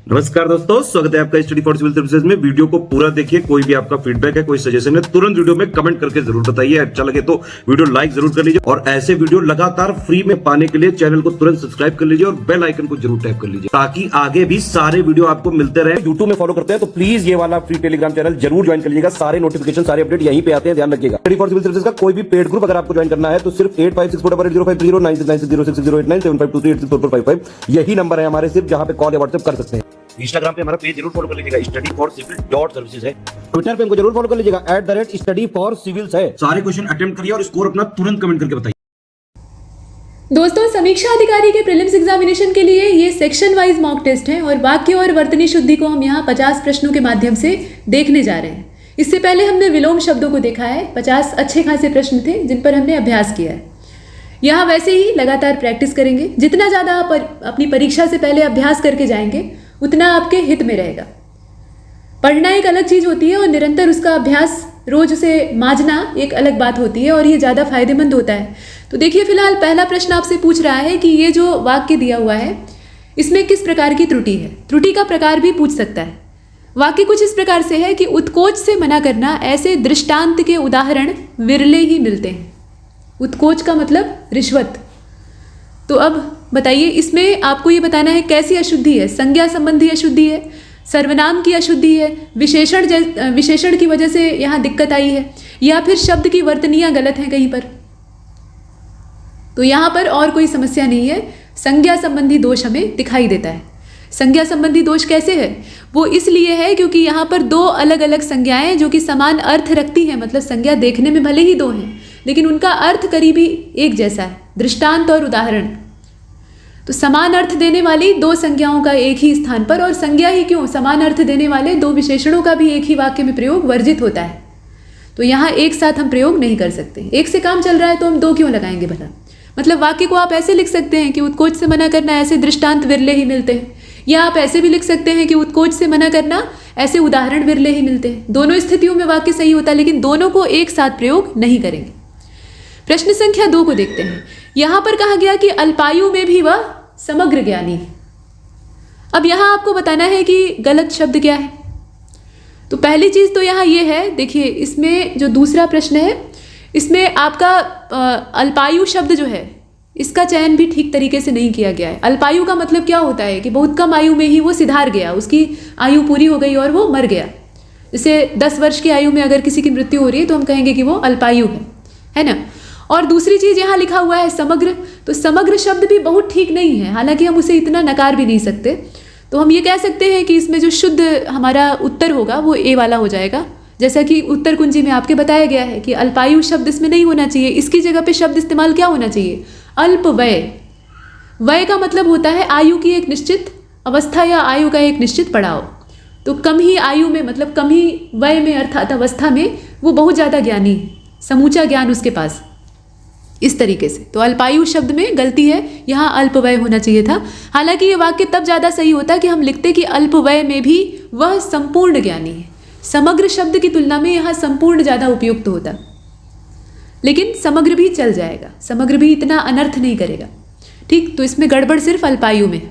नमस्कार दोस्तों, स्वागत है आपका स्टडी फॉर सिविल सर्विसेज में। वीडियो को पूरा देखिए। कोई भी आपका फीडबैक है, कोई सजेशन है, तुरंत वीडियो में कमेंट करके जरूर बताइए। अच्छा लगे तो वीडियो लाइक जरूर कर लीजिए और ऐसे वीडियो लगातार फ्री में पाने के लिए चैनल को तुरंत सब्सक्राइब कर लीजिए और बेल आइकन को जरूर टैप कर लीजिए ताकि आगे भी सारे वीडियो आपको मिलते रहे। यूट्यूब में फॉलो करते हैं तो प्लीज ये वाला फ्री टेलीग्राम चैनल जरूर ज्वाइन कर लीजिएगा। सारे नोटिफिकेशन, सारे अपडेट यहीं पे आते हैं, ध्यान रखिएगा। स्टडी फॉर सिविल सर्विसेज का कोई भी पेड ग्रुप अगर आपको ज्वाइन करना है तो सिर्फ 856480560660897523864455 यही नंबर है हमारे, सिर्फ जहां पे कॉल या व्हाट्सएप कर सकते हैं। इंस्टाग्राम पे हमारा पेज जरूर फॉलो कर लीजिएगा, स्टडी फॉर सिविल .सर्विसेज है। ट्विटर पे हमको जरूर फॉलो कर लीजिएगा, @study for civils है। सारे क्वेश्चन अटेम्प्ट करिए और स्कोर अपना तुरंत कमेंट करके बताइए। दोस्तों, समीक्षा अधिकारी के प्रीलिम्स एग्जामिनेशन के लिए ये सेक्शन वाइज मॉक टेस्ट है और वाक्य और वर्तनी शुद्धि को हम यहाँ 50 प्रश्नों के माध्यम से देखने जा रहे हैं। इससे पहले हमने विलोम शब्दों को देखा है। 50 अच्छे खासे प्रश्न थे जिन पर हमने अभ्यास किया है। यहाँ वैसे ही लगातार प्रैक्टिस करेंगे। जितना ज़्यादा आप अपनी परीक्षा से पहले अभ्यास करके जाएंगे उतना आपके हित में रहेगा। पढ़ना एक अलग चीज़ होती है और निरंतर उसका अभ्यास, रोज उसे मांझना एक अलग बात होती है और ये ज़्यादा फायदेमंद होता है। तो देखिए, फिलहाल पहला प्रश्न आपसे पूछ रहा है कि ये जो वाक्य दिया हुआ है इसमें किस प्रकार की त्रुटि है। त्रुटि का प्रकार भी पूछ सकता है। वाक्य कुछ इस प्रकार से है कि उत्कोच से मना करना, ऐसे दृष्टांत के उदाहरण विरले ही मिलते हैं। उत्कोच का मतलब रिश्वत। तो अब बताइए, इसमें आपको ये बताना है कैसी अशुद्धि है। संज्ञा संबंधी अशुद्धि है, सर्वनाम की अशुद्धि है, विशेषण की वजह से यहाँ दिक्कत आई है, या फिर शब्द की वर्तनियाँ गलत हैं कहीं पर। तो यहाँ पर और कोई समस्या नहीं है। संज्ञा संबंधी दोष हमें दिखाई देता है। संज्ञा संबंधी दोष कैसे है? वो इसलिए है क्योंकि यहाँ पर दो अलग अलग संज्ञाएं जो कि समान अर्थ रखती हैं, मतलब संज्ञा देखने में भले ही दो हैं लेकिन उनका अर्थ करीबी एक जैसा है। दृष्टांत और उदाहरण, तो समान अर्थ देने वाली दो संज्ञाओं का एक ही स्थान पर, और संज्ञा ही क्यों, समान अर्थ देने वाले दो विशेषणों का भी एक ही वाक्य में प्रयोग वर्जित होता है। तो यहाँ एक साथ हम प्रयोग नहीं कर सकते। एक से काम चल रहा है तो हम दो क्यों लगाएंगे भला। मतलब वाक्य को आप ऐसे लिख सकते हैं कि उत्कोच से मना करना, ऐसे दृष्टांत विरले ही मिलते हैं, या आप ऐसे भी लिख सकते हैं कि उत्कोच से मना करना, ऐसे उदाहरण विरले ही मिलते हैं। दोनों स्थितियों में वाक्य सही होता है, लेकिन दोनों को एक साथ प्रयोग नहीं करेंगे। प्रश्न संख्या 2 को देखते हैं। यहाँ पर कहा गया कि अल्पायु में भी वह समग्र ज्ञानी है। अब यहाँ आपको बताना है कि गलत शब्द क्या है। तो पहली चीज़ तो यहाँ ये है, देखिए इसमें जो दूसरा प्रश्न है इसमें आपका अल्पायु शब्द जो है इसका चयन भी ठीक तरीके से नहीं किया गया है। अल्पायु का मतलब क्या होता है कि बहुत कम आयु में ही वो सिधार गया, उसकी आयु पूरी हो गई और वो मर गया। जैसे 10 वर्ष की आयु में अगर किसी की मृत्यु हो रही है तो हम कहेंगे कि वो अल्पायु है ना। और दूसरी चीज़ यहाँ लिखा हुआ है समग्र, तो समग्र शब्द भी बहुत ठीक नहीं है, हालांकि हम उसे इतना नकार भी नहीं सकते। तो हम ये कह सकते हैं कि इसमें जो शुद्ध हमारा उत्तर होगा वो ए वाला हो जाएगा। जैसा कि उत्तर कुंजी में आपके बताया गया है कि अल्पायु शब्द इसमें नहीं होना चाहिए। इसकी जगह पे शब्द इस्तेमाल क्या होना चाहिए, अल्प वय। वय का मतलब होता है आयु की एक निश्चित अवस्था या आयु का एक निश्चित पड़ाव। तो कम ही आयु में, मतलब कम ही वय में अर्थात अवस्था में वो बहुत ज़्यादा ज्ञानी है, समूचा ज्ञान उसके पास, इस तरीके से। तो अल्पायु शब्द में गलती है, यहाँ अल्पवय होना चाहिए था। हालांकि ये वाक्य तब ज़्यादा सही होता कि हम लिखते कि अल्पवय में भी वह संपूर्ण ज्ञानी है। समग्र शब्द की तुलना में यहाँ संपूर्ण ज़्यादा उपयुक्त होता, लेकिन समग्र भी चल जाएगा, समग्र भी इतना अनर्थ नहीं करेगा। ठीक, तो इसमें गड़बड़ सिर्फ अल्पायु में है।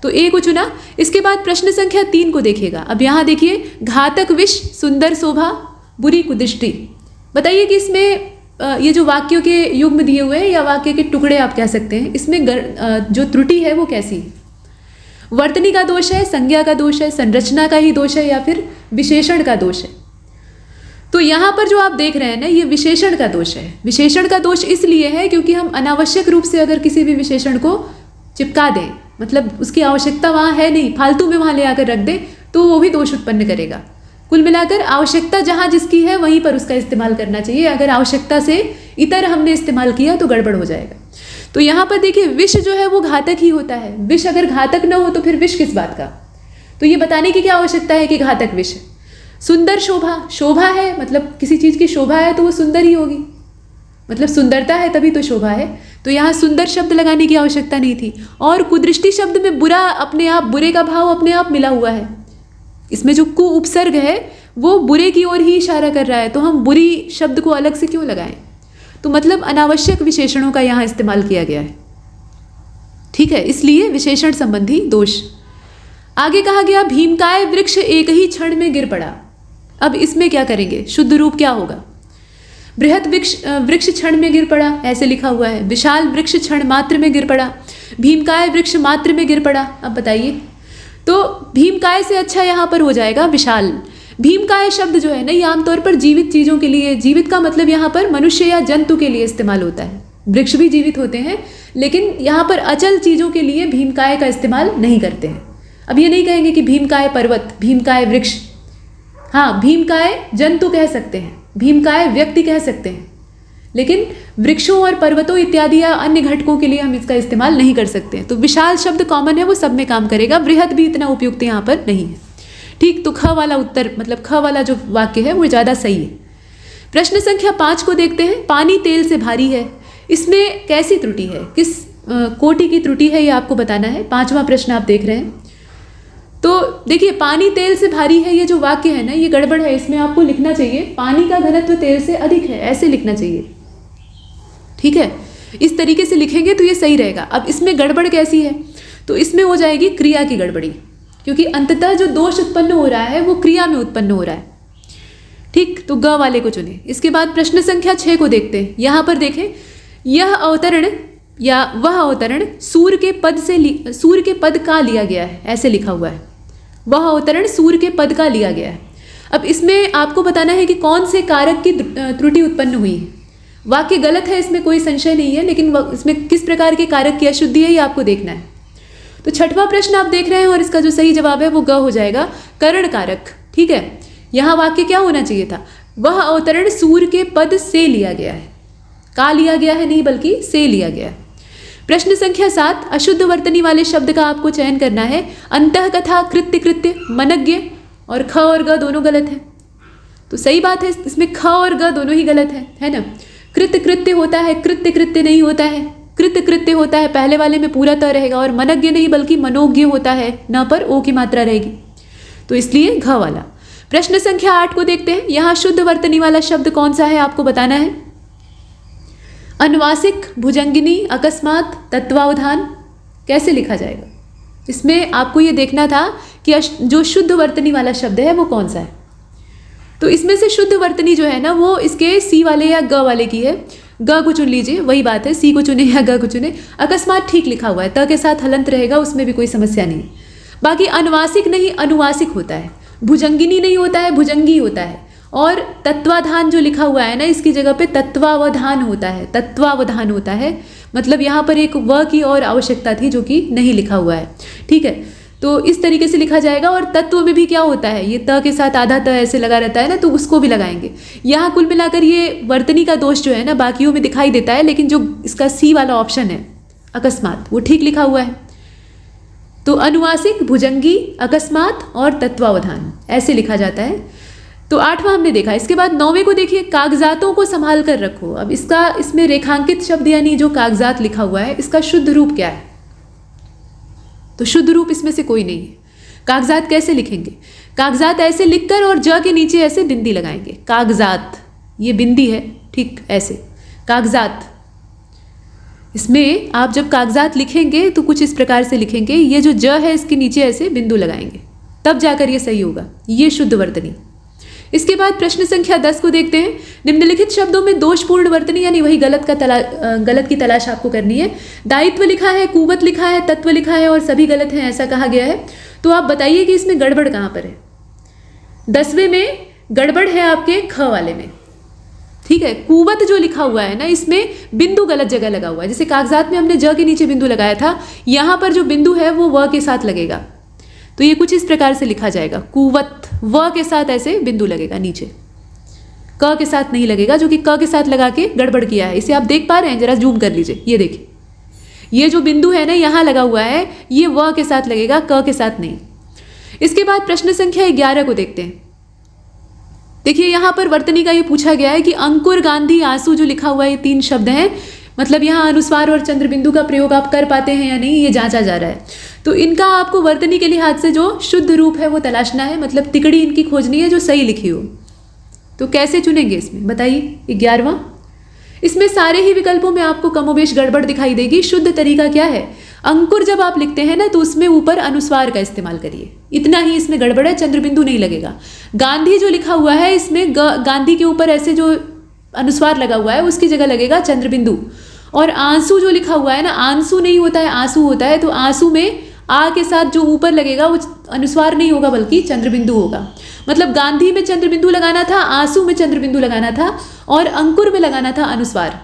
तो ए को चुना। इसके बाद प्रश्न संख्या 3 को देखिएगा। अब यहाँ देखिए, घातक विष, सुंदर शोभा, बुरी कुदृष्टि। बताइए कि इसमें ये जो वाक्यों के युग्म दिए हुए हैं या वाक्य के टुकड़े आप कह सकते हैं, इसमें जो त्रुटि है वो कैसी है। वर्तनी का दोष है, संज्ञा का दोष है, संरचना का ही दोष है, या फिर विशेषण का दोष है। तो यहाँ पर जो आप देख रहे हैं ना, ये विशेषण का दोष है। विशेषण का दोष इसलिए है क्योंकि हम अनावश्यक रूप से अगर किसी भी विशेषण को चिपका दें, मतलब उसकी आवश्यकता वहाँ है नहीं, फालतू में वहाँ ले आकर रख दें, तो वो भी दोष उत्पन्न करेगा। कुल मिलाकर आवश्यकता जहाँ जिसकी है वहीं पर उसका इस्तेमाल करना चाहिए। अगर आवश्यकता से इतर हमने इस्तेमाल किया तो गड़बड़ हो जाएगा। तो यहाँ पर देखिए, विष जो है वो घातक ही होता है। विष अगर घातक न हो तो फिर विष किस बात का। तो ये बताने की क्या आवश्यकता है कि घातक विष है। सुंदर शोभा, शोभा है मतलब किसी चीज़ की शोभा है तो वो सुंदर ही होगी, मतलब सुंदरता है तभी तो शोभा है। तो यहाँ सुंदर शब्द लगाने की आवश्यकता नहीं थी। और कुदृष्टि शब्द में बुरा अपने आप, बुरे का भाव अपने आप मिला हुआ है। इसमें जो कु उपसर्ग है वो बुरे की ओर ही इशारा कर रहा है, तो हम बुरी शब्द को अलग से क्यों लगाएं। तो मतलब अनावश्यक विशेषणों का यहाँ इस्तेमाल किया गया है। ठीक है, इसलिए विशेषण संबंधी दोष। आगे कहा गया भीमकाय वृक्ष एक ही क्षण में गिर पड़ा। अब इसमें क्या करेंगे, शुद्ध रूप क्या होगा? बृहत वृक्ष क्षण में गिर पड़ा, ऐसे लिखा हुआ है। विशाल वृक्ष क्षण मात्र में गिर पड़ा, भीमकाय वृक्ष मात्र में गिर पड़ा। अब बताइए, तो भीमकाय से अच्छा यहाँ पर हो जाएगा विशाल। भीमकाय शब्द जो है ना, ये आमतौर पर जीवित चीज़ों के लिए, जीवित का मतलब यहाँ पर मनुष्य या जंतु के लिए इस्तेमाल होता है। वृक्ष भी जीवित होते हैं, लेकिन यहाँ पर अचल चीज़ों के लिए भीमकाय का इस्तेमाल नहीं करते हैं। अब ये नहीं कहेंगे कि भीमकाय पर्वत, भीमकाय वृक्ष। हाँ, भीमकाय जंतु कह सकते हैं, भीमकाय व्यक्ति कह सकते हैं, लेकिन वृक्षों और पर्वतों इत्यादि या अन्य घटकों के लिए हम इसका इस्तेमाल नहीं कर सकते हैं। तो विशाल शब्द कॉमन है, वो सब में काम करेगा। बृहत भी इतना उपयुक्त यहाँ पर नहीं है। ठीक, तो ख वाला उत्तर, मतलब ख वाला जो वाक्य है वो ज़्यादा सही है। प्रश्न संख्या 5 को देखते हैं। पानी तेल से भारी है, इसमें कैसी त्रुटि है, किस कोटि की त्रुटि है, ये आपको बताना है। 5वां प्रश्न आप देख रहे हैं। तो देखिए, पानी तेल से भारी है, ये जो वाक्य है ना, ये गड़बड़ है। इसमें आपको लिखना चाहिए पानी का घनत्व तेल से अधिक है, ऐसे लिखना चाहिए। ठीक है, इस तरीके से लिखेंगे तो ये सही रहेगा। अब इसमें गड़बड़ कैसी है, तो इसमें हो जाएगी क्रिया की गड़बड़ी, क्योंकि अंततः जो दोष उत्पन्न हो रहा है वो क्रिया में उत्पन्न हो रहा है। ठीक, तो ग वाले को चुने। इसके बाद प्रश्न संख्या 6 को देखते हैं। यहाँ पर देखें, यह अवतरण या वह अवतरण सूर्य के पद का लिया गया है, ऐसे लिखा हुआ है। वह अवतरण सूर्य के पद का लिया गया है। अब इसमें आपको बताना है कि कौन से कारक की त्रुटि उत्पन्न हुई है। वाक्य गलत है, इसमें कोई संशय नहीं है, लेकिन इसमें किस प्रकार के कारक की अशुद्धि है ये आपको देखना है। तो 6वां प्रश्न आप देख रहे हैं और इसका जो सही जवाब है वो ग हो जाएगा, करण कारक। ठीक है, यहाँ वाक्य क्या होना चाहिए था, वह अवतरण सूर्य के पद से लिया गया है। का लिया गया है नहीं, बल्कि से लिया गया है। प्रश्न संख्या 7, अशुद्ध वर्तनी वाले शब्द का आपको चयन करना है। अंतः कथा, कृत्य कृत्य, मनज्ञ और ख और ग दोनों गलत है। तो सही बात है, इसमें ख और ग दोनों ही गलत है ना। कृत्य कृत्य होता है, कृत्य कृत्य नहीं होता है। कृत्य कृत्य होता है, पहले वाले में पूरा त रहेगा, और मनज्ञ नहीं बल्कि मनोज्ञ होता है, न पर ओ की मात्रा रहेगी, तो इसलिए घ वाला। प्रश्न संख्या 8 को देखते हैं। यहाँ शुद्ध वर्तनी वाला शब्द कौन सा है आपको बताना है। अनुवासिक, भुजंगिनी, अकस्मात, तत्वावधान, कैसे लिखा जाएगा। इसमें आपको ये देखना था कि जो शुद्ध वर्तनी वाला शब्द है वो कौन सा है। तो इसमें से शुद्ध वर्तनी जो है ना, वो इसके सी वाले या ग वाले की है। ग को चुन लीजिए, वही बात है, सी को चुने या ग को चुने। अकस्मात ठीक लिखा हुआ है, त के साथ हलंत रहेगा, उसमें भी कोई समस्या नहीं। बाकी अनुवासिक नहीं, अनुवासिक होता है। भुजंगिनी नहीं होता है, भुजंगी होता है। और तत्वाधान जो लिखा हुआ है ना, इसकी जगह पे तत्वावधान होता है, तत्वावधान होता है। मतलब यहाँ पर एक व की और आवश्यकता थी जो कि नहीं लिखा हुआ है। ठीक है, तो इस तरीके से लिखा जाएगा। और तत्व में भी क्या होता है, ये त के साथ आधा त ऐसे लगा रहता है ना, तो उसको भी लगाएंगे। यहाँ कुल मिलाकर ये वर्तनी का दोष जो है ना बाकियों में दिखाई देता है, लेकिन जो इसका सी वाला ऑप्शन है अकस्मात, वो ठीक लिखा हुआ है। तो अनुवासिक, भुजंगी, अकस्मात और तत्वावधान ऐसे लिखा जाता है। तो 8वां हमने देखा। इसके बाद 9वें को देखिए, कागजातों को संभाल कर रखो। अब इसमें रेखांकित शब्द यानी जो कागजात लिखा हुआ है, इसका शुद्ध रूप क्या है। तो शुद्ध रूप इसमें से कोई नहीं है। कागजात कैसे लिखेंगे, कागजात ऐसे लिखकर और ज के नीचे ऐसे बिंदी लगाएंगे। कागजात, ये बिंदी है, ठीक ऐसे कागजात। इसमें आप जब कागजात लिखेंगे तो कुछ इस प्रकार से लिखेंगे, ये जो ज है इसके नीचे ऐसे बिंदु लगाएंगे, तब जाकर ये सही होगा, ये शुद्ध वर्तनी। इसके बाद प्रश्न संख्या 10 को देखते हैं। निम्नलिखित शब्दों में दोषपूर्ण वर्तनी यानी वही गलत की तलाश आपको करनी है। दायित्व लिखा है, कुवत लिखा है, तत्व लिखा है और सभी गलत हैं, ऐसा कहा गया है। तो आप बताइए कि इसमें गड़बड़ कहाँ पर है। 10वें में गड़बड़ है आपके ख वाले में। ठीक है, कुवत जो लिखा हुआ है ना, इसमें बिंदु गलत जगह लगा हुआ है। जैसे कागजात में हमने ज के नीचे बिंदु लगाया था, यहाँ पर जो बिंदु है वो व के साथ लगेगा। तो ये कुछ इस प्रकार से लिखा जाएगा, कुवत, व के साथ ऐसे बिंदु लगेगा नीचे, क के साथ नहीं लगेगा, जो कि क के साथ लगा के गड़बड़ किया है। इसे आप देख पा रहे हैं, जरा जूम कर लीजिए, ये देखिए, ये जो बिंदु है ना यहाँ लगा हुआ है, ये व के साथ लगेगा, क के साथ नहीं। इसके बाद प्रश्न संख्या 11 को देखते हैं। देखिए यहाँ पर वर्तनी का ये पूछा गया है कि अंकुर, गांधी, आंसू जो लिखा हुआ है, ये 3 शब्द हैं। मतलब यहाँ अनुस्वार और चंद्रबिंदु का प्रयोग आप कर पाते हैं या नहीं, ये जांचा जा रहा है। तो इनका आपको वर्तनी के लिहाज से जो शुद्ध रूप है वो तलाशना है, मतलब तिकड़ी इनकी खोजनी है जो सही लिखी हो। तो कैसे चुनेंगे इसमें बताइए। 11वां, इसमें सारे ही विकल्पों में आपको कमोबेश गड़बड़ दिखाई देगी। शुद्ध तरीका क्या है, अंकुर जब आप लिखते हैं ना तो उसमें ऊपर अनुस्वार का इस्तेमाल करिए, इतना ही इसमें गड़बड़ है, चंद्रबिंदु नहीं लगेगा। गांधी जो लिखा हुआ है इसमें गांधी के ऊपर ऐसे जो अनुस्वार लगा हुआ है उसकी जगह लगेगा चंद्रबिंदु। और आंसू जो लिखा हुआ है ना, आंसू नहीं होता है, आंसू होता है, तो आंसू में आ के साथ जो ऊपर लगेगा वो अनुस्वार नहीं होगा बल्कि चंद्रबिंदु होगा। मतलब गांधी में चंद्रबिंदु लगाना था, आंसू में चंद्रबिंदु लगाना था और अंकुर में लगाना था अनुस्वार।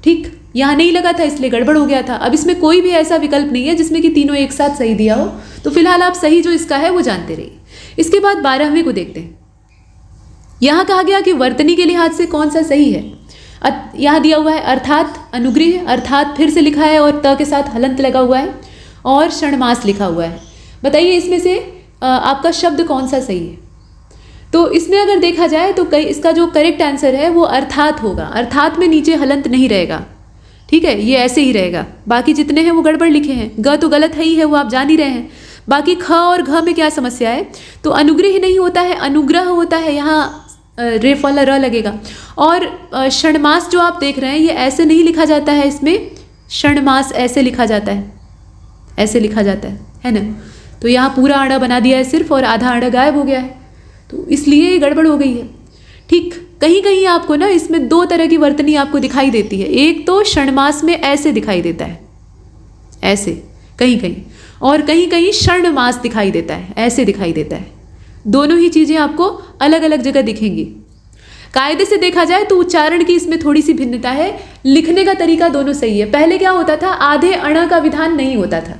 ठीक, यहाँ नहीं लगा था इसलिए गड़बड़ हो गया था। अब इसमें कोई भी ऐसा विकल्प नहीं है जिसमें कि तीनों एक साथ सही दिया हो, तो फिलहाल आप सही जो इसका है वो जानते रहिए। इसके बाद 12वें को देखते हैं। यहाँ कहा गया कि वर्तनी के लिहाज से कौन सा सही है। यहाँ दिया हुआ है अर्थात, अनुग्रह, अर्थात फिर से लिखा है और त के साथ हलंत लगा हुआ है और षण्मास लिखा हुआ है। बताइए इसमें से आपका शब्द कौन सा सही है। तो इसमें अगर देखा जाए तो इसका जो करेक्ट आंसर है वो अर्थात होगा। अर्थात में नीचे हलंत नहीं रहेगा, ठीक है, ये ऐसे ही रहेगा। बाकी जितने हैं वो गड़बड़ लिखे हैं, ग तो गलत है ही है, वो आप जान ही रहे हैं। बाकी ख और घ में क्या समस्या है, तो अनुग्रह नहीं होता है, अनुग्रह होता है, यहाँ रेफ वाला र लगेगा। और षण्मास जो आप देख रहे हैं ये ऐसे नहीं लिखा जाता है, इसमें षण्मास ऐसे लिखा जाता है, ऐसे लिखा जाता है ना। तो यहाँ पूरा आड़ा बना दिया है सिर्फ और आधा आड़ा गायब हो गया है, तो इसलिए ये गड़बड़ हो गई है। ठीक, कहीं कहीं आपको ना इसमें दो तरह की वर्तनी आपको दिखाई देती है। एक तो षण्मास में ऐसे दिखाई देता है, ऐसे कहीं कहीं, और कहीं कहीं षण्मास दिखाई देता है, ऐसे दिखाई देता है। दोनों ही चीज़ें आपको अलग अलग जगह दिखेंगी। कायदे से देखा जाए तो उच्चारण की इसमें थोड़ी सी भिन्नता है, लिखने का तरीका दोनों सही है। पहले क्या होता था, आधे अण का विधान नहीं होता था।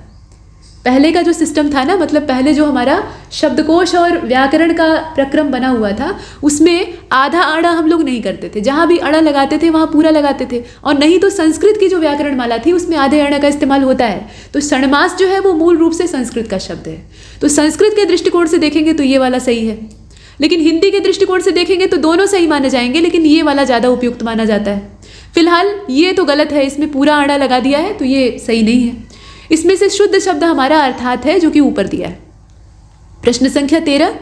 पहले का जो सिस्टम था ना, मतलब पहले जो हमारा शब्दकोश और व्याकरण का प्रक्रम बना हुआ था उसमें आधा अड़ा हम लोग नहीं करते थे। जहाँ भी अड़ा लगाते थे वहाँ पूरा लगाते थे, और नहीं तो संस्कृत की जो व्याकरण माला थी उसमें आधे अड़ा का इस्तेमाल होता है। तो षण्मास जो है वो मूल रूप से संस्कृत का शब्द है। तो संस्कृत के दृष्टिकोण से देखेंगे तो ये वाला सही है, लेकिन हिंदी के दृष्टिकोण से देखेंगे तो दोनों सही माने जाएंगे, लेकिन ये वाला ज़्यादा उपयुक्त माना जाता है। फिलहाल ये तो गलत है, इसमें पूरा अड़ा लगा दिया है तो ये सही नहीं है। इसमें से शुद्ध शब्द हमारा अर्थात है जो कि ऊपर दिया है। प्रश्न संख्या 13,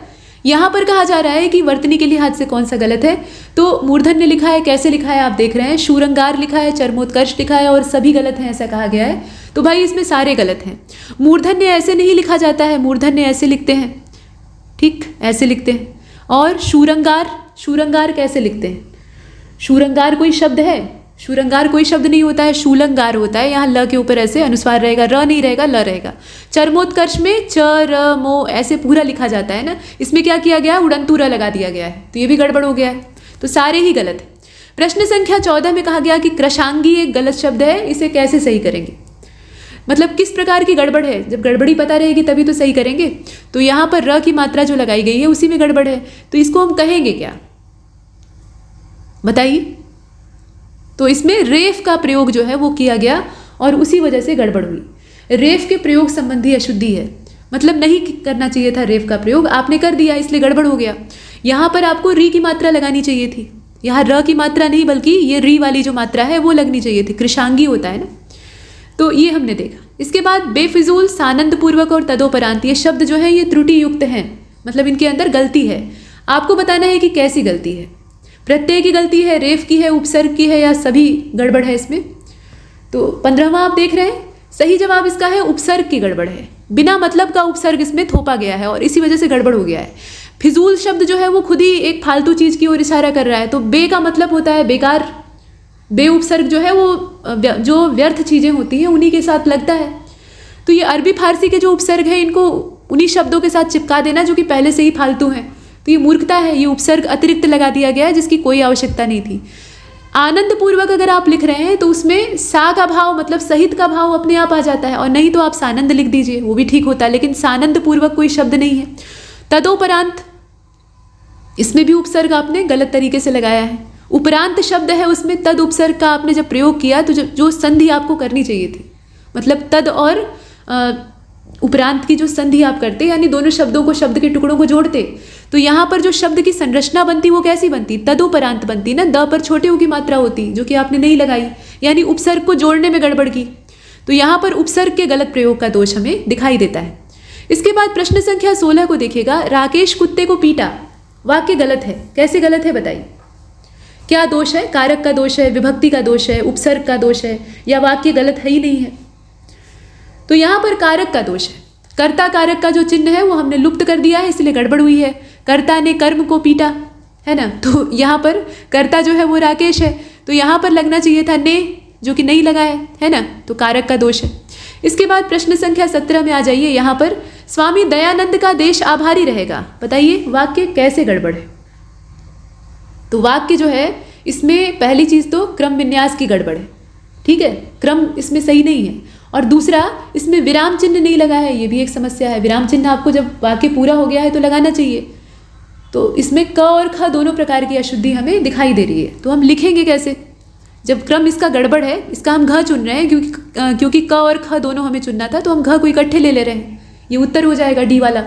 यहाँ पर कहा जा रहा है कि वर्तनी के लिहाज से कौन सा गलत है। तो मूर्धन्य लिखा है, कैसे लिखा है आप देख रहे हैं, शूरंगार लिखा है, चरमोत्कर्ष लिखा है और सभी गलत हैं ऐसा कहा गया है। तो भाई इसमें सारे गलत हैं। मूर्धन्य ऐसे नहीं लिखा जाता है, मूर्धन्य ऐसे लिखते हैं, ठीक, ऐसे लिखते हैं। और शूरंगार, शूरंगार कैसे लिखते हैं, शूरंगार कोई शब्द है, शूरंगार कोई शब्द नहीं होता है, शूलंगार होता है। यहाँ ल के ऊपर ऐसे अनुस्वार रहेगा, र नहीं रहेगा, ल रहेगा। चरमोत्कर्ष में च र मो ऐसे पूरा लिखा जाता है ना, इसमें क्या किया गया, उड़ंतू र लगा दिया गया है, तो ये भी गड़बड़ हो गया है। तो सारे ही गलत है। प्रश्न संख्या 14 में कहा गया कि कृशांगी एक गलत शब्द है, इसे कैसे सही करेंगे। मतलब किस प्रकार की गड़बड़ है, जब गड़बड़ी पता रहेगी तभी तो सही करेंगे। तो यहाँ पर र की मात्रा जो लगाई गई है उसी में गड़बड़ है, तो इसको हम कहेंगे क्या, बताइए। तो इसमें रेफ का प्रयोग जो है वो किया गया और उसी वजह से गड़बड़ हुई। रेफ के प्रयोग संबंधी अशुद्धि है, मतलब नहीं करना चाहिए था रेफ का प्रयोग, आपने कर दिया इसलिए गड़बड़ हो गया। यहाँ पर आपको री की मात्रा लगानी चाहिए थी, यहाँ र की मात्रा नहीं बल्कि ये री वाली जो मात्रा है वो लगनी चाहिए थी, कृशांगी होता है ना। तो ये हमने देखा। इसके बाद बेफिजूल, सानंद पूर्वक और तदोपरांत, ये शब्द जो है ये त्रुटि युक्त हैं, मतलब इनके अंदर गलती है। आपको बताना है कि कैसी गलती है, प्रत्यय की गलती है, रेफ की है, उपसर्ग की है, या सभी गड़बड़ है इसमें। तो 15वां आप देख रहे हैं, सही जवाब इसका है उपसर्ग की गड़बड़ है। बिना मतलब का उपसर्ग इसमें थोपा गया है और इसी वजह से गड़बड़ हो गया है। फिजूल शब्द जो है वो खुद ही एक फालतू चीज़ की ओर इशारा कर रहा है, तो बे का मतलब होता है बेकार। बे उपसर्ग जो है वो जो व्यर्थ चीज़ें होती हैं उन्हीं के साथ लगता है। तो ये अरबी फारसी के जो उपसर्ग हैं इनको उन्हीं शब्दों के साथ चिपका देना जो कि पहले से ही फालतू हैं, तो ये मूर्खता है। ये उपसर्ग अतिरिक्त लगा दिया गया है जिसकी कोई आवश्यकता नहीं थी। आनंद पूर्वक अगर आप लिख रहे हैं तो उसमें सा का भाव मतलब सहित का भाव अपने आप आ जाता है, और नहीं तो आप सानंद लिख दीजिए, वो भी ठीक होता है, लेकिन सानंद पूर्वक कोई शब्द नहीं है। तदोपरांत, इसमें भी उपसर्ग आपने गलत तरीके से लगाया है। उपरांत शब्द है, उसमें तद उपसर्ग का आपने जब प्रयोग किया तो जो संधि आपको करनी चाहिए थी, मतलब तद और उपरांत की जो संधि आप करते, यानी दोनों शब्दों को, शब्द के टुकड़ों को जोड़ते, तो यहाँ पर जो शब्द की संरचना बनती वो कैसी बनती, तदोपरांत बनती ना, द पर छोटे ऊ की मात्रा होती जो कि आपने नहीं लगाई, यानी उपसर्ग को जोड़ने में गड़बड़ की। तो यहाँ पर उपसर्ग के गलत प्रयोग का दोष हमें दिखाई देता है। इसके बाद प्रश्न संख्या 16 को देखिएगा। राकेश कुत्ते को पीटा, वाक्य गलत है, कैसे गलत है बताइए। क्या दोष है, कारक का दोष है, विभक्ति का दोष है, उपसर्ग का दोष है, या वाक्य गलत है ही नहीं है। तो यहाँ पर कारक का दोष है। कर्ता कारक का जो चिन्ह है वो हमने लुप्त कर दिया है, इसलिए गड़बड़ हुई है। कर्ता ने कर्म को पीटा, है ना, तो यहाँ पर कर्ता जो है वो राकेश है, तो यहाँ पर लगना चाहिए था ने, जो कि नहीं लगा है ना, तो कारक का दोष है। इसके बाद प्रश्न संख्या 17 में आ जाइए। यहाँ पर स्वामी दयानंद का देश आभारी रहेगा, बताइए वाक्य कैसे गड़बड़ है। तो वाक्य जो है इसमें पहली चीज तो क्रम विन्यास की गड़बड़ है, ठीक है, क्रम इसमें सही नहीं है। और दूसरा, इसमें विराम चिन्ह नहीं लगा है, ये भी एक समस्या है। विराम चिन्ह आपको जब वाक्य पूरा हो गया है तो लगाना चाहिए, तो इसमें क और ख दोनों प्रकार की अशुद्धि हमें दिखाई दे रही है। तो हम लिखेंगे कैसे जब क्रम इसका गड़बड़ है। इसका हम घ चुन रहे हैं क्योंकि क और ख दोनों हमें चुनना था, तो हम घ को इकट्ठे ले रहे हैं, ये उत्तर हो जाएगा डी वाला।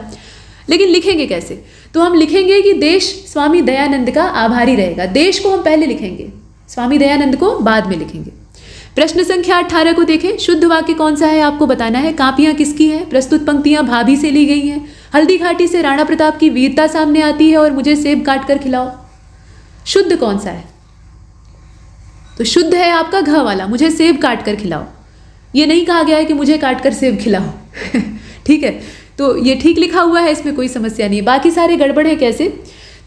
लेकिन लिखेंगे कैसे, तो हम लिखेंगे कि देश स्वामी दयानंद का आभारी रहेगा। देश को हम पहले लिखेंगे, स्वामी दयानंद को बाद में लिखेंगे। प्रश्न संख्या 18 को देखें। शुद्ध वाक्य कौन सा है आपको बताना है। कापियां किसकी हैं, प्रस्तुत पंक्तियां भाभी से ली गई हैं। हल्दी घाटी से राणा प्रताप की वीरता सामने आती है और मुझे सेब काट कर खिलाओ। शुद्ध कौन सा है, तो शुद्ध है आपका घ वाला, मुझे सेब काट कर खिलाओ। ये नहीं कहा गया है कि मुझे काट कर सेब खिलाओ ठीक है, तो ये ठीक लिखा हुआ है, इसमें कोई समस्या नहीं है। बाकी सारे गड़बड़ है कैसे,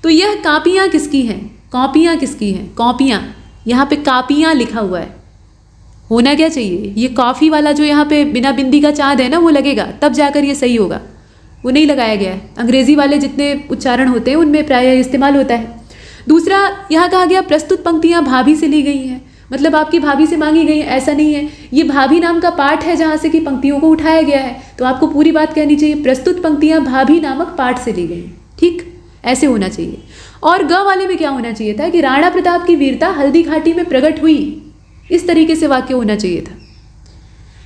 तो यह कापियां किसकी हैं, कॉपियां किसकी हैं, कॉपियां, यहाँ पे कापियां लिखा हुआ है, होना क्या चाहिए, ये कॉफी वाला जो यहाँ पे बिना बिंदी का चाँद है ना वो लगेगा, तब जाकर ये सही होगा, वो नहीं लगाया गया है। अंग्रेजी वाले जितने उच्चारण होते हैं उनमें प्रायः इस्तेमाल होता है। दूसरा, यहाँ कहा गया प्रस्तुत पंक्तियाँ भाभी से ली गई हैं, मतलब आपकी भाभी से मांगी गई हैं, ऐसा नहीं है। ये भाभी नाम का पाठ है जहाँ से कि पंक्तियों को उठाया गया है, तो आपको पूरी बात कहनी चाहिए, प्रस्तुत पंक्तियाँ भाभी नामक पाठ से ली गई हैं, ठीक, ऐसे होना चाहिए। और ग वाले में क्या होना चाहिए था कि राणा प्रताप की वीरता हल्दी घाटी में प्रकट हुई, इस तरीके से वाक्य होना चाहिए था।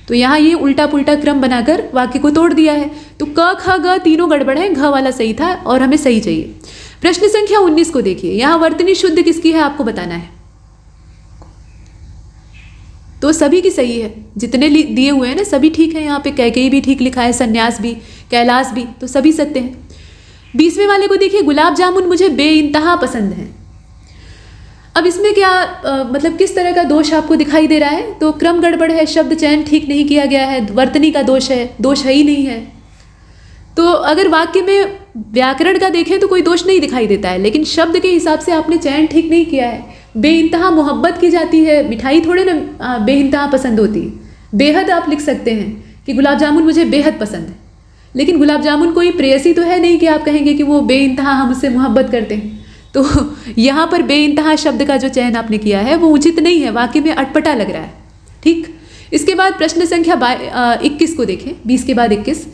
तो यहाँ ये उल्टा पुल्टा क्रम बनाकर वाक्य को तोड़ दिया है। तो क ख ग तीनों गड़बड़ है, घ वाला सही था और हमें सही चाहिए। प्रश्न संख्या 19 को देखिए। यहाँ वर्तनी शुद्ध किसकी है आपको बताना है। तो सभी की सही है, जितने दिए हुए हैं ना सभी ठीक है। यहाँ पे कैकेयी भी ठीक लिखा है, संन्यास भी, कैलाश भी, तो सभी सत्य हैं। 20वें वाले को देखिए, गुलाब जामुन मुझे बेइंतहा पसंद है। अब इसमें क्या मतलब किस तरह का दोष आपको दिखाई दे रहा है, तो क्रम गड़बड़ है, शब्द चयन ठीक नहीं किया गया है, वर्तनी का दोष है, दोष है ही नहीं है। तो अगर वाक्य में व्याकरण का देखें तो कोई दोष नहीं दिखाई देता है, लेकिन शब्द के हिसाब से आपने चयन ठीक नहीं किया है। बेइंतहा मोहब्बत की जाती है, मिठाई थोड़े ना बेइंतहा पसंद होती है। बेहद आप लिख सकते हैं कि गुलाब जामुन मुझे बेहद पसंद है, लेकिन गुलाब जामुन कोई प्रेयसी तो है नहीं कि आप कहेंगे कि वो बेइंतहा हम उससे मोहब्बत करते हैं। तो यहाँ पर बेइंतहा शब्द का जो चयन आपने किया है वो उचित नहीं है, वाक्य में अटपटा लग रहा है, ठीक। इसके बाद प्रश्न संख्या 21 को देखें, 20 के बाद 21।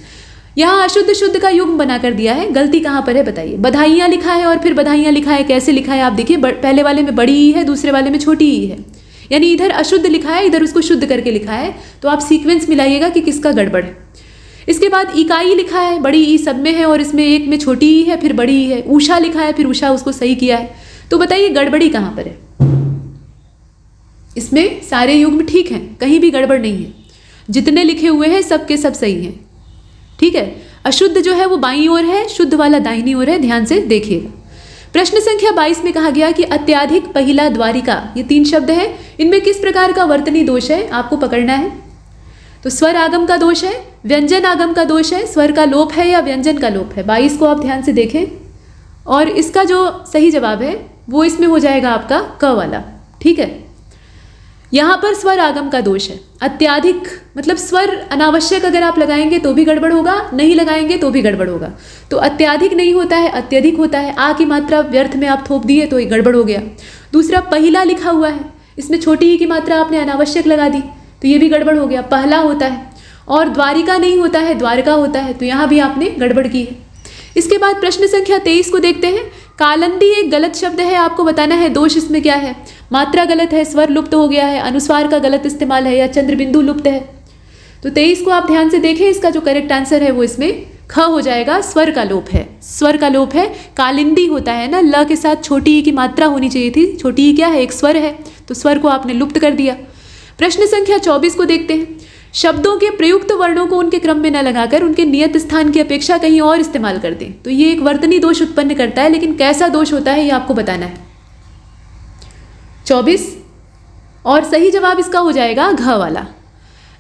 यहाँ अशुद्ध शुद्ध का युग्म बनाकर दिया है, गलती कहाँ पर है बताइए। बधाइयाँ लिखा है और फिर बधाइयाँ लिखा है, कैसे लिखा है आप देखिए, पहले वाले में बड़ी ई है, दूसरे वाले में छोटी ई है, यानी इधर अशुद्ध लिखा है, इधर उसको शुद्ध करके लिखा है। तो आप सीक्वेंस मिलाइएगा कि किसका गड़बड़ है। इसके बाद इकाई लिखा है, बड़ी ई सब में है और इसमें एक में छोटी ई है, फिर बड़ी ई है। उषा लिखा है, फिर उषा उसको सही किया है। तो बताइए गड़बड़ी कहाँ पर है। इसमें सारे युग्म ठीक हैं, कहीं भी गड़बड़ नहीं है, जितने लिखे हुए हैं सबके सब सही हैं, ठीक है। अशुद्ध जो है वो बाईं ओर है, शुद्ध वाला दाहिनी ओर है, ध्यान से देखिएगा। प्रश्न संख्या 22 में कहा गया कि अत्याधिक पहिला द्वारिका, ये 3 शब्द है, इनमें किस प्रकार का वर्तनी दोष है आपको पकड़ना है। तो स्वर आगम का दोष है, व्यंजन आगम का दोष है, स्वर का लोप है या व्यंजन का लोप है। 22 को आप ध्यान से देखें और इसका जो सही जवाब है वो इसमें हो जाएगा आपका क वाला, ठीक है। यहाँ पर स्वर आगम का दोष है, अत्याधिक मतलब स्वर अनावश्यक अगर आप लगाएंगे तो भी गड़बड़ होगा, नहीं लगाएंगे तो भी गड़बड़ होगा। तो अत्याधिक नहीं होता है, अत्यधिक होता है। आ की मात्रा व्यर्थ में आप थोप दिए तो ये गड़बड़ हो गया। दूसरा, पहिला लिखा हुआ है, इसमें छोटी ही की मात्रा आपने अनावश्यक लगा दी तो ये भी गड़बड़ हो गया, पहला होता है। और द्वारिका नहीं होता है, द्वारका होता है, तो यहाँ भी आपने गड़बड़ की है। इसके बाद प्रश्न संख्या 23 को देखते हैं। कालंदी एक गलत शब्द है, आपको बताना है दोष इसमें क्या है। मात्रा गलत है, स्वर लुप्त हो गया है, अनुस्वार का गलत इस्तेमाल है या चंद्रबिंदु लुप्त है। तो 23 को आप ध्यान से देखें, इसका जो करेक्ट आंसर है वो इसमें ख हो जाएगा, स्वर का लोप है, स्वर का लोप है। कालिंदी होता है ना, ल के साथ छोटी ई की मात्रा होनी चाहिए थी, छोटी ई क्या है, एक स्वर है, तो स्वर को आपने लुप्त कर दिया। प्रश्न संख्या 24 को देखते हैं। शब्दों के प्रयुक्त वर्णों को उनके क्रम में न लगाकर उनके नियत स्थान की अपेक्षा कहीं और इस्तेमाल कर दें तो ये एक वर्तनी दोष उत्पन्न करता है, लेकिन कैसा दोष होता है ये आपको बताना है। 24 और सही जवाब इसका हो जाएगा घ वाला।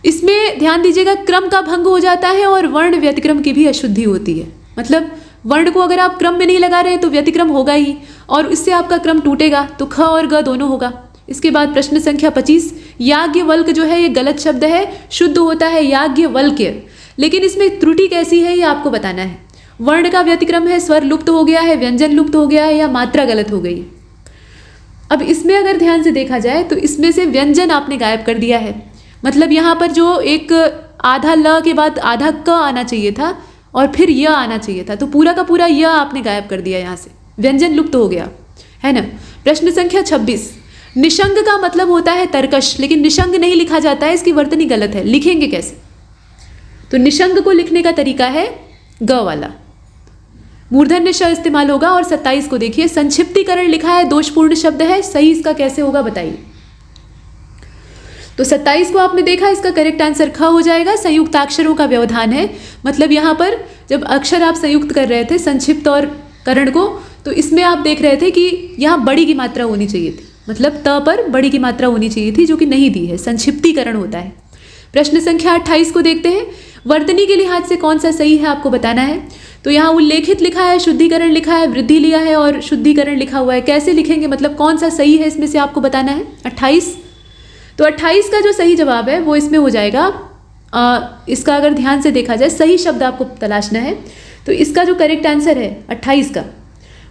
इसमें ध्यान दीजिएगा, क्रम का भंग हो जाता है और वर्ण व्यतिक्रम की भी अशुद्धि होती है। मतलब वर्ण को अगर आप क्रम में नहीं लगा रहे हैं तो व्यतिक्रम होगा ही, और इससे आपका क्रम टूटेगा, तो ख और ग दोनों होगा। इसके बाद प्रश्न संख्या 25, याज्ञवल्क्य जो है ये गलत शब्द है, शुद्ध होता है याज्ञवल्क्य। लेकिन इसमें त्रुटि कैसी है ये आपको बताना है। वर्ण का व्यतिक्रम है, स्वर लुप्त हो गया है, व्यंजन लुप्त हो गया है, या मात्रा गलत हो गई। अब इसमें अगर ध्यान से देखा जाए तो इसमें से व्यंजन आपने गायब कर दिया है। मतलब यहाँ पर जो एक आधा ल के बाद आधा क आना चाहिए था और फिर य आना चाहिए था, तो पूरा का पूरा य आपने गायब कर दिया, यहाँ से व्यंजन लुप्त हो गया है ना। प्रश्न संख्या 26, निशंग का मतलब होता है तरकश, लेकिन निशंग नहीं लिखा जाता है, इसकी वर्तनी गलत है। लिखेंगे कैसे? तो निशंग को लिखने का तरीका है ग वाला, मूर्धन्य श इस्तेमाल होगा। और 27 को देखिए, संक्षिप्तीकरण लिखा है, दोषपूर्ण शब्द है, सही इसका कैसे होगा बताइए। तो 27 को आपने देखा, इसका करेक्ट आंसर ख हो जाएगा। संयुक्ताक्षरों का व्यवधान है, मतलब यहाँ पर जब अक्षर आप संयुक्त कर रहे थे संक्षिप्त और करण को, तो इसमें आप देख रहे थे कि यहाँ बड़ी की मात्रा होनी चाहिए थी, मतलब त पर बड़ी की मात्रा होनी चाहिए थी, जो कि नहीं दी है, संक्षिप्तीकरण होता है। प्रश्न संख्या 28 को देखते हैं, वर्तनी के लिहाज से कौन सा सही है आपको बताना है। तो यहाँ उल्लेखित लिखा है, शुद्धिकरण लिखा है, वृद्धि लिया है और शुद्धिकरण लिखा हुआ है। कैसे लिखेंगे, मतलब कौन सा सही है इसमें से आपको बताना है। 28, तो 28 का जो सही जवाब है वो इसमें हो जाएगा, इसका अगर ध्यान से देखा जाए, सही शब्द आपको तलाशना है, तो इसका जो करेक्ट आंसर है 28 का,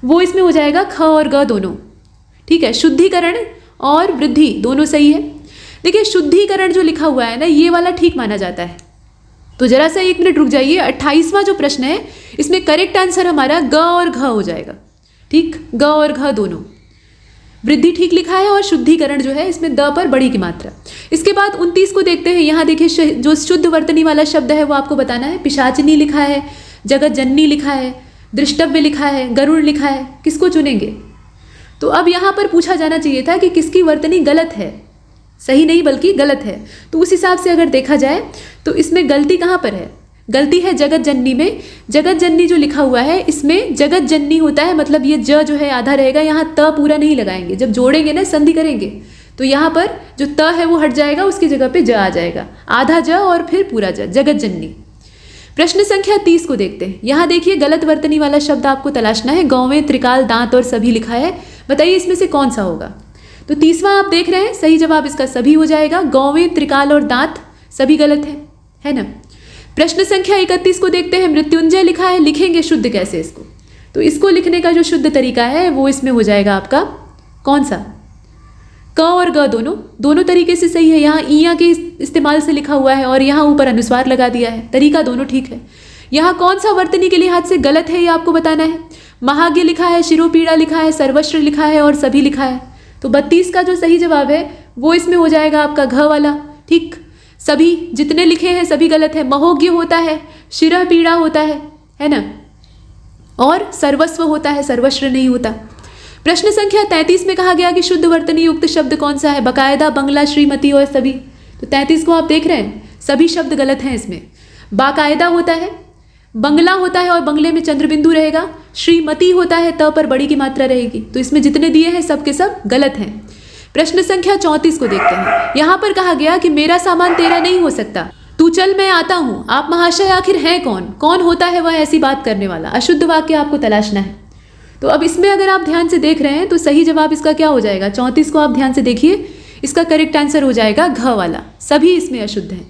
वो इसमें हो जाएगा ख और ग दोनों। ठीक है, शुद्धिकरण और वृद्धि दोनों सही है। देखिए शुद्धिकरण जो लिखा हुआ है ना, ये वाला ठीक माना जाता है। तो जरा सा 1 मिनट रुक जाइए। 28वां जो प्रश्न है इसमें करेक्ट आंसर हमारा ग और घ हो जाएगा। ठीक, ग और घ दोनों। वृद्धि ठीक लिखा है और शुद्धिकरण जो है इसमें द पर बड़ी की मात्रा। इसके बाद 29 को देखते हैं। यहाँ देखिए जो शुद्ध वर्तनी वाला शब्द है वो आपको बताना है। पिशाचिनी लिखा है, जगत जननी लिखा है, दृष्टव्य लिखा है, गरुड़ लिखा है। किसको चुनेंगे? तो अब यहाँ पर पूछा जाना चाहिए था कि किसकी वर्तनी गलत है, सही नहीं बल्कि गलत है। तो उस हिसाब से अगर देखा जाए तो इसमें गलती कहाँ पर है? गलती है जगत जननी में। जगत जननी जो लिखा हुआ है इसमें जगत जननी होता है, मतलब ये ज जो है आधा रहेगा, यहाँ त पूरा नहीं लगाएंगे। जब जोड़ेंगे ना, संधि करेंगे, तो यहाँ पर जो त है वो हट जाएगा, उसकी जगह पे ज आ जाएगा, आधा ज और फिर पूरा ज, जगत जननी। प्रश्न संख्या 30 को देखते हैं। यहाँ देखिए गलत वर्तनी वाला शब्द आपको तलाशना है। गौवें, त्रिकाल, दांत और सभी लिखा है। बताइए इसमें से कौन सा होगा? तो 30वां आप देख रहे हैं, सही जवाब इसका सभी हो जाएगा। गौवें, त्रिकाल और दांत सभी गलत है ना। प्रश्न संख्या 31 को देखते हैं। मृत्युंजय लिखा है, लिखेंगे शुद्ध कैसे इसको? तो इसको लिखने का जो शुद्ध तरीका है वो इसमें हो जाएगा आपका कौन सा? क और ग दोनों तरीके से सही है। यहाँ ईया के इस्तेमाल से लिखा हुआ है और यहाँ ऊपर अनुस्वार लगा दिया है, तरीका दोनों ठीक है। यहाँ कौन सा वर्तनी के लिहाज से गलत है ये आपको बताना है। महाज्ञ लिखा है, शिरोपीड़ा लिखा है, सर्वश्र लिखा है और सभी लिखा है। तो 32 का जो सही जवाब है वो इसमें हो जाएगा आपका घ वाला। ठीक, सभी जितने लिखे हैं सभी गलत है। महोज्ञ होता है, शिरः पीड़ा होता है ना, और सर्वस्व होता है, सर्वश्र नहीं होता। प्रश्न संख्या 33 में कहा गया कि शुद्ध वर्तनी युक्त शब्द कौन सा है? बकायदा, बंगला, श्रीमती और सभी। तो 33 को आप देख रहे हैं, सभी शब्द गलत हैं इसमें। बाकायदा होता है, बंगला होता है और बंगले में चंद्र बिंदु रहेगा, श्रीमती होता है, त पर बड़ी की मात्रा रहेगी। तो इसमें जितने दिए हैं सब के सब गलत हैं। प्रश्न संख्या 34 को देखते हैं। यहाँ पर कहा गया कि मेरा सामान तेरा नहीं हो सकता, तू चल मैं आता हूँ, आप महाशय आखिर हैं कौन? कौन होता है वह ऐसी बात करने वाला? अशुद्ध वाक्य आपको तलाशना है। तो अब इसमें अगर आप ध्यान से देख रहे हैं तो सही जवाब इसका क्या हो जाएगा? 34 को आप ध्यान से देखिए, इसका करेक्ट आंसर हो जाएगा घ वाला। सभी इसमें अशुद्ध हैं।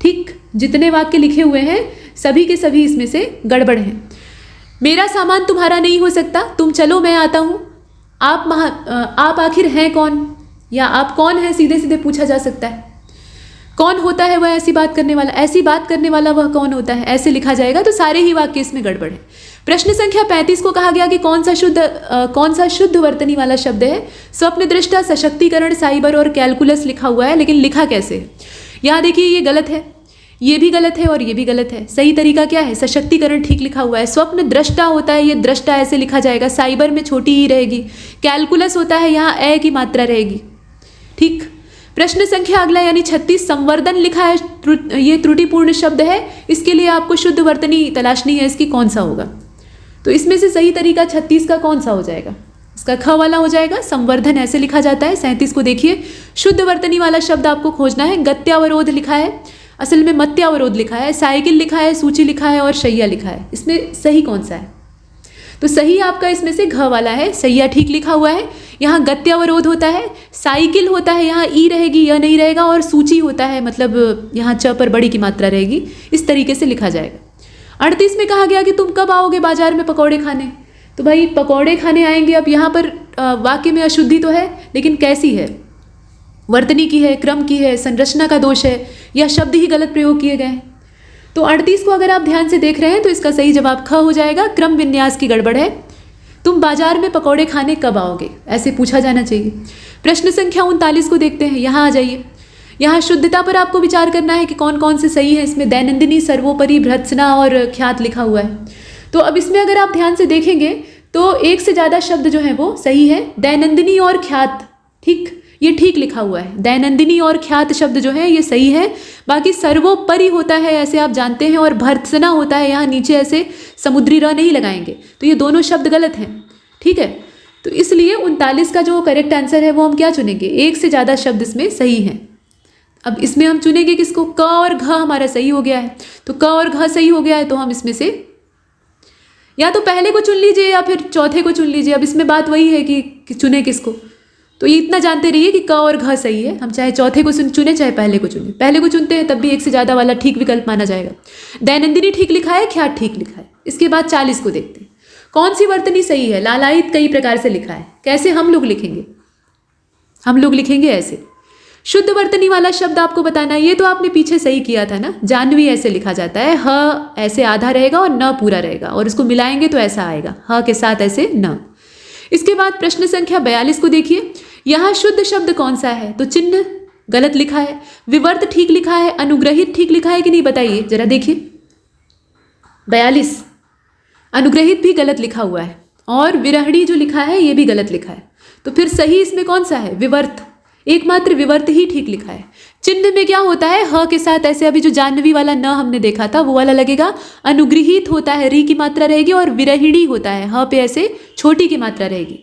ठीक, जितने वाक्य लिखे हुए हैं सभी के सभी इसमें से गड़बड़ हैं। मेरा सामान तुम्हारा नहीं हो सकता, तुम चलो मैं आता हूँ, आप आखिर हैं कौन, या आप कौन हैं सीधे सीधे पूछा जा सकता है। कौन होता है वह ऐसी बात करने वाला? ऐसी बात करने वाला वह कौन होता है, ऐसे लिखा जाएगा। तो सारे ही वाक्य इसमें गड़बड़ है। प्रश्न संख्या 35 को कहा गया कि कौन सा शुद्ध वर्तनी वाला शब्द है? स्वप्न दृष्टा, सशक्तिकरण, साइबर और कैलकुलस लिखा हुआ है, लेकिन लिखा कैसे है? यहाँ देखिए ये गलत है, ये भी गलत है और ये भी गलत है। सही तरीका क्या है? सशक्तिकरण ठीक लिखा हुआ है। स्वप्न दृष्टा होता है, ये दृष्टा ऐसे लिखा जाएगा, साइबर में छोटी ही रहेगी। कैलकुलस होता है, यहाँ ए की मात्रा रहेगी। ठीक, प्रश्न संख्या अगला यानी 36, संवर्धन लिखा है, ये त्रुटिपूर्ण शब्द है, इसके लिए आपको शुद्ध वर्तनी तलाशनी है, इसकी कौन सा होगा? तो इसमें से सही तरीका 36 का कौन सा हो जाएगा? इसका ख वाला हो जाएगा संवर्धन, ऐसे लिखा जाता है। 37 को देखिए, शुद्ध वर्तनी वाला शब्द आपको खोजना है। गत्यावरोध लिखा है, असल में मत्यावरोध लिखा है, साइकिल लिखा है, सूची लिखा है और शैया लिखा है। इसमें सही कौन सा है? तो सही आपका इसमें से घ वाला है, शैया ठीक लिखा हुआ है। यहाँ गत्यावरोध होता है, साइकिल होता है, यहाँ ई रहेगी, यह नहीं रहेगा, और सूची होता है, मतलब यहाँ च पर बड़ी की मात्रा रहेगी। इस तरीके से लिखा जाएगा। 38 में कहा गया कि तुम कब आओगे बाजार में पकौड़े खाने? तो भाई पकौड़े खाने आएंगे। अब यहाँ पर वाक्य में अशुद्धि तो है, लेकिन कैसी है? वर्तनी की है, क्रम की है, संरचना का दोष है, या शब्द ही गलत प्रयोग किए गए हैं। तो 38 को अगर आप ध्यान से देख रहे हैं तो इसका सही जवाब ख हो जाएगा। क्रम विन्यास की गड़बड़ है। तुम बाजार में पकौड़े खाने कब आओगे, ऐसे पूछा जाना चाहिए। प्रश्न संख्या 39 को देखते हैं। यहाँ आ जाइए। यहाँ शुद्धता पर आपको विचार करना है कि कौन कौन से सही है। इसमें दैनंदिनी, सर्वोपरि, भर्त्सना और ख्यात लिखा हुआ है। तो अब इसमें अगर आप ध्यान से देखेंगे तो एक से ज़्यादा शब्द जो है वो सही है। दैनंदिनी और ख्यात, ठीक, ये ठीक लिखा हुआ है। दैनंदिनी और ख्यात शब्द जो है ये सही है। बाकी सर्वोपरि होता है, ऐसे आप जानते हैं, और भर्त्सना होता है, यहाँ नीचे ऐसे समुद्री र नहीं लगाएंगे, तो ये दोनों शब्द गलत हैं। ठीक है, तो इसलिए 39 का जो करेक्ट आंसर है वो हम क्या चुनेंगे? एक से ज़्यादा शब्द इसमें सही हैं। अब इसमें हम चुनेंगे किसको? क और घ हमारा सही हो गया है। तो क और घ सही हो गया है, तो हम इसमें से या तो पहले को चुन लीजिए या फिर चौथे को चुन लीजिए। अब इसमें बात वही है कि चुने किसको। तो ये इतना जानते रहिए कि क और घ सही है। हम चाहे चौथे को चुने चाहे पहले को चुने। पहले को चुनते हैं तब भी एक से ज़्यादा वाला ठीक विकल्प माना जाएगा। दैनंदिनी ठीक लिखा है, ख्यात ठीक लिखा है। इसके बाद 40 को देखते हैं। कौन सी वर्तनी सही है? लालायित कई प्रकार से लिखा है। कैसे हम लोग लिखेंगे? हम लोग लिखेंगे ऐसे। शुद्ध वर्तनी वाला शब्द आपको बताना है। ये तो आपने पीछे सही किया था ना। जानवी ऐसे लिखा जाता है, ह ऐसे आधा रहेगा और न पूरा रहेगा, और इसको मिलाएंगे तो ऐसा आएगा, ह के साथ ऐसे न। इसके बाद प्रश्न संख्या 42 को देखिए। यहाँ शुद्ध शब्द कौन सा है? तो चिन्ह गलत लिखा है, विवर्त ठीक लिखा है, अनुग्रहित ठीक लिखा है कि नहीं, बताइए जरा देखिए। 42 अनुग्रहित भी गलत लिखा हुआ है, और विरहणी जो लिखा है ये भी गलत लिखा है। तो फिर सही इसमें कौन सा है? विवर्त, एकमात्र विवर्त ही ठीक लिखा है। चिन्ह में क्या होता है? ह के साथ ऐसे, अभी जो जानवी वाला न हमने देखा था वो वाला लगेगा। अनुगृहीत होता है, री की मात्रा रहेगी, और विरहिणी होता है, ह पे ऐसे छोटी की मात्रा रहेगी।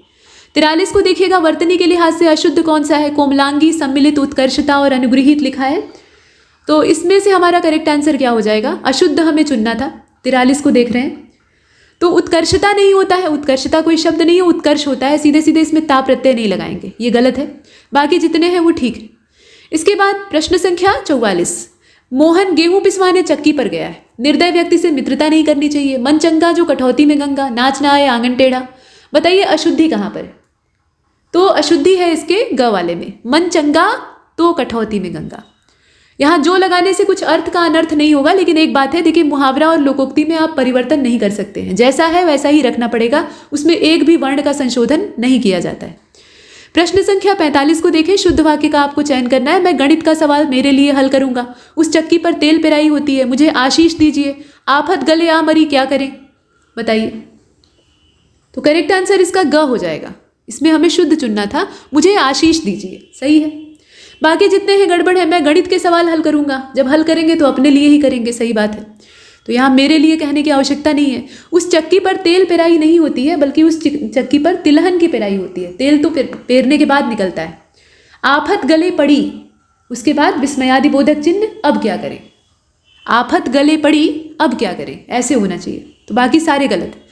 43 को देखिएगा। वर्तनी के लिहाज से अशुद्ध कौन सा है? कोमलांगी, सम्मिलित, उत्कर्षता और अनुगृहीत लिखा है। तो इसमें से हमारा करेक्ट आंसर क्या हो जाएगा? अशुद्ध हमें चुनना था। 43 को देख रहे हैं तो उत्कर्षता नहीं होता है, उत्कर्षता कोई शब्द नहीं है, उत्कर्ष होता है। सीधे सीधे इसमें ता प्रत्यय नहीं लगाएंगे, ये गलत है। बाकी जितने हैं वो ठीक है। इसके बाद प्रश्न संख्या 44। मोहन गेहूं पिसवाने चक्की पर गया है। निर्दय व्यक्ति से मित्रता नहीं करनी चाहिए। मन चंगा जो कठौती में गंगा, नाच ना आए आंगन टेढ़ा। बताइए अशुद्धि कहाँ पर है? तो अशुद्धि है इसके ग वाले में। मन चंगा तो कठौती में गंगा। यहाँ जो लगाने से कुछ अर्थ का अनर्थ नहीं होगा, लेकिन एक बात है, देखिए मुहावरा और लोकोक्ति में आप परिवर्तन नहीं कर सकते हैं। जैसा है वैसा ही रखना पड़ेगा, उसमें एक भी वर्ण का संशोधन नहीं किया जाता है। प्रश्न संख्या 45 को देखें। शुद्ध वाक्य का आपको चयन करना है। मैं गणित का सवाल मेरे लिए हल करूंगा। उस चक्की पर तेल पेराई होती है, मुझे आशीष दीजिए। आफत गले आ मरी, क्या करें? बताइए। तो करेक्ट आंसर इसका ग हो जाएगा। इसमें हमें शुद्ध चुनना था, मुझे आशीष दीजिए, सही है। बाकी जितने हैं गड़बड़ है। मैं गणित के सवाल हल करूंगा, जब हल करेंगे तो अपने लिए ही करेंगे, सही बात है। तो यहाँ मेरे लिए कहने की आवश्यकता नहीं है। उस चक्की पर तेल पेराई नहीं होती है, बल्कि उस चक्की पर तिलहन की पेराई होती है। तेल तो पेरने के बाद निकलता है। आफत गले पड़ी, उसके बाद विस्मयादि बोधक चिन्ह, अब क्या करें? आफत गले पड़ी, अब क्या करें, ऐसे होना चाहिए। तो बाकी सारे गलत।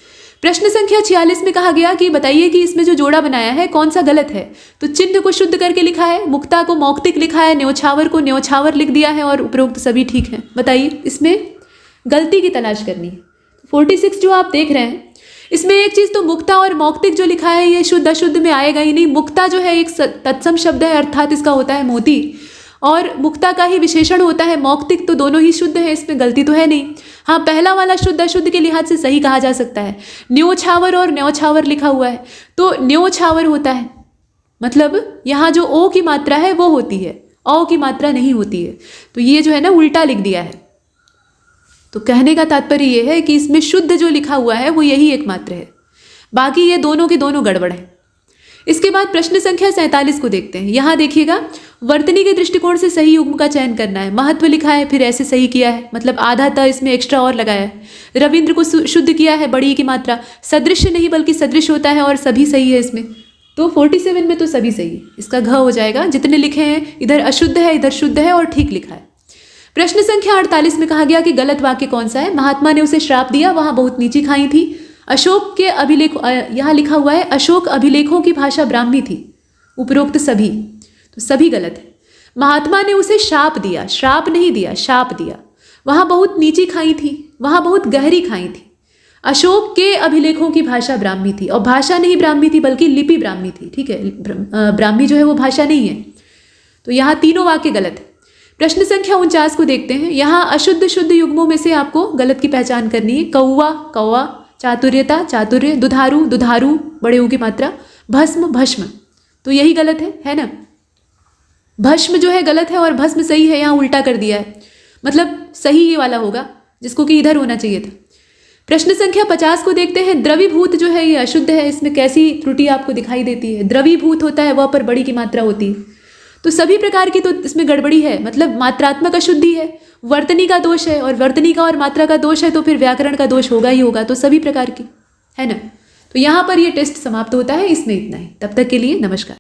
प्रश्न संख्या 46 में कहा गया कि बताइए कि इसमें जो जोड़ा बनाया है कौन सा गलत है? तो चिन्ह को शुद्ध करके लिखा है, मुक्ता को मौक्तिक लिखा है, न्योछावर को न्योछावर लिख दिया है, और उपरोक्त सभी ठीक हैं। बताइए इसमें गलती की तलाश करनी है। 46 जो आप देख रहे हैं, इसमें एक चीज़ तो मुक्ता और मौक्तिक जो लिखा है ये शुद्ध अशुद्ध में आएगा ही नहीं। मुक्ता जो है एक तत्सम शब्द है, अर्थात इसका होता है मोती, और मुक्ता का ही विशेषण होता है मौक्तिक, तो दोनों ही शुद्ध है, इसमें गलती तो है नहीं। हाँ, पहला वाला शुद्ध अशुद्ध के लिहाज से सही कहा जा सकता है। न्योछावर और न्योछावर लिखा हुआ है, तो न्योछावर होता है, मतलब यहाँ जो ओ की मात्रा है वो होती है, औ की मात्रा नहीं होती है। तो ये जो है ना उल्टा लिख दिया है। तो कहने का तात्पर्य ये है कि इसमें शुद्ध जो लिखा हुआ है वो यही एकमात्र है, बाकी ये दोनों के दोनों गड़बड़ है। इसके बाद प्रश्न संख्या 47 को देखते हैं। यहाँ देखिएगा, वर्तनी के दृष्टिकोण से सही युग्म का चयन करना है। महत्व लिखा है, फिर ऐसे सही किया है, मतलब आधा त इसमें एक्स्ट्रा और लगाया है। रविंद्र को शुद्ध किया है, बड़ी की मात्रा। सदृश नहीं बल्कि सदृश होता है और सभी सही है इसमें, तो 47 में तो सभी सही है। इसका घ हो जाएगा। जितने लिखे हैं, इधर अशुद्ध है, इधर शुद्ध है और ठीक लिखा है। प्रश्न संख्या 48 में कहा गया कि गलत वाक्य कौन सा है। महात्मा ने उसे श्राप दिया, वहां बहुत नीची खाई थी। अशोक के अभिलेख, यहाँ लिखा हुआ है अशोक अभिलेखों की भाषा ब्राह्मी थी। उपरोक्त सभी, तो सभी गलत है। महात्मा ने उसे शाप दिया, श्राप नहीं दिया, शाप दिया। वहां बहुत नीची खाई थी, वहां बहुत गहरी खाई थी। अशोक के अभिलेखों की भाषा ब्राह्मी थी, और भाषा नहीं ब्राह्मी थी बल्कि लिपि ब्राह्मी थी। ठीक है, ब्राह्मी जो है वो भाषा नहीं है। तो यहाँ तीनों वाक्य गलत है। प्रश्न संख्या 49 को देखते हैं। यहाँ अशुद्ध शुद्ध युग्मों में से आपको गलत की पहचान करनी है। कौवा, कौवा। चातुर्यता, चातुर्य। दुधारू, दुधारू, बड़े ऊ की मात्रा। भस्म, भस्म, तो यही गलत है ना। भस्म जो है गलत है और भस्म सही है, यहाँ उल्टा कर दिया है, मतलब सही ये वाला होगा जिसको कि इधर होना चाहिए था। प्रश्न संख्या 50 को देखते हैं। द्रवीभूत जो है ये अशुद्ध है। इसमें कैसी त्रुटि आपको दिखाई देती है? द्रवीभूत होता है वह पर बड़ी की मात्रा होती है, तो सभी प्रकार की तो इसमें गड़बड़ी है, मतलब मात्रात्मक अशुद्धि है, वर्तनी का दोष है, और वर्तनी का और मात्रा का दोष है तो फिर व्याकरण का दोष होगा ही होगा, तो सभी प्रकार की है ना। तो यहाँ पर ये टेस्ट समाप्त होता है। इसमें इतना ही। तब तक के लिए नमस्कार।